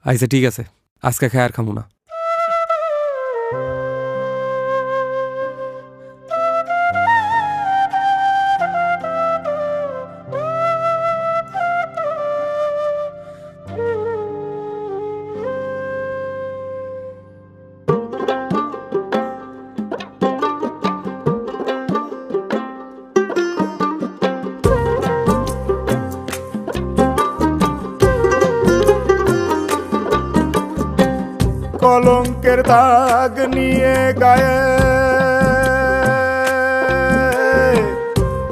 আচ্ছা ঠিক আছে, আজকে খাই আর খামু না। কলঙ্কের দাগ নিয়ে গায়ে,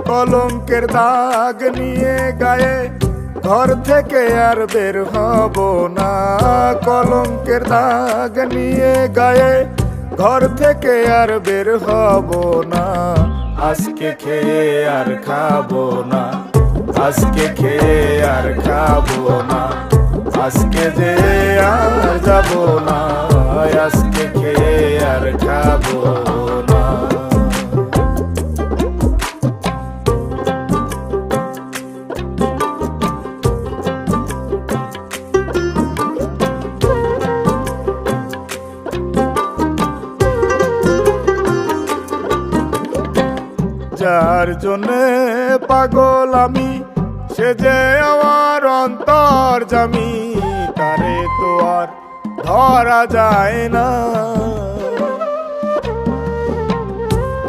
কলঙ্কের দাগ নিয়ে গায়ে ঘর থেকে আর বের হব না। কলঙ্কের দাগ নিয়ে গায়ে ঘর থেকে আর বের হব না। আজকে খেয়ে আর খাবো না, আজকে খেয়ে আর খাবো না, আজকে যে আর যাবো না, আজকে খেয়ে আর খাবো না। যার জন্যে পাগল আমি, সে যে আমার অন্তর্যামী, তারে তো আর ধরা যায় না।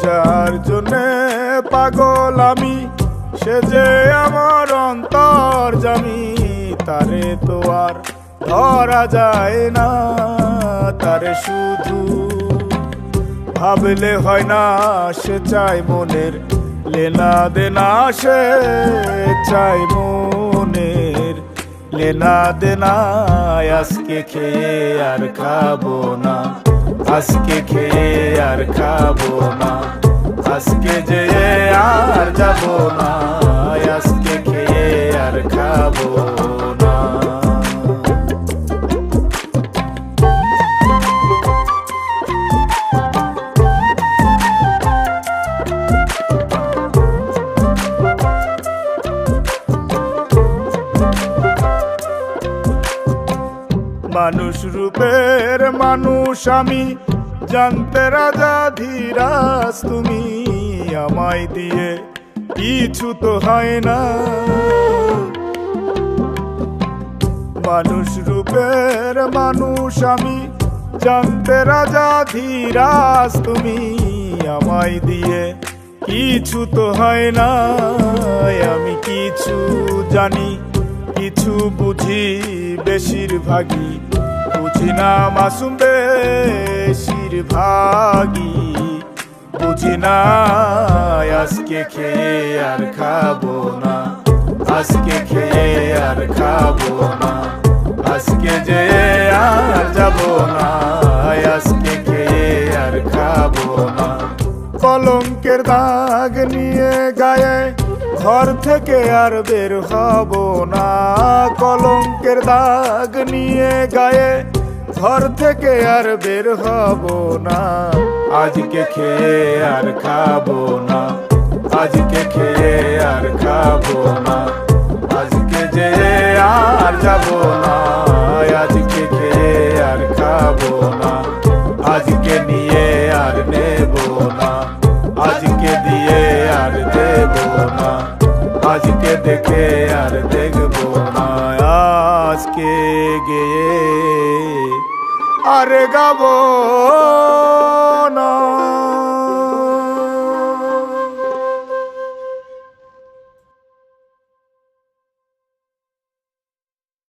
যার জন্যে পাগল আমি, সে যে আমার অন্তর্যামী, তারে তো আর ধরা যায় না। তারে শুধু ভাবলে হয় না, সে চাই মনের লেনা দেনা, সে চাই মনের লেনা দেনা। আজকে খেয়ে আর খাবো না, আজকে খেয়ে আর খাবো না, আজকে যে আর যাবো না, আজকে খেয়ে আর খাবো না। মানুষ রূপের মানুষ আমি, জানতে রাজা ধীরাজ তুমি, আমায় দিয়ে কিছু তো হয় না। মানুষ রূপের মানুষ আমি, জানতে রাজা ধীরাজ তুমি, আমায় দিয়ে কিছু তো হয় না। আমি কিছু জানি, কিছু বুঝি, বেশিরভাগই বুঝি না মাসুম, বেশিরভাগই বুঝি না। আজকে খেয়ে আর খাবো না, আজকে খেয়ে আর খাবো না, আজকে যে আর যাবো না, আজকে খেয়ে আর খাবো না। কলঙ্কের দাগ নিয়ে গায়ে ঘর থেকে আর বের হব না। কলঙ্কের দাগ নিয়ে গায়ে ঘর থেকে আর বের হব না। আজকে খেয়ে আর খাবো না, আজকে খেয়ে আর খাবো না, আজকে যে আর যাবো না, আজকে খেয়ে আর খাবো না, আজকে নিয়ে আর নেবো না, আজকে দিয়ে আর দেবো না, আজকে দেখে আর দেখবো না। আজকে গিয়ে আর গাবো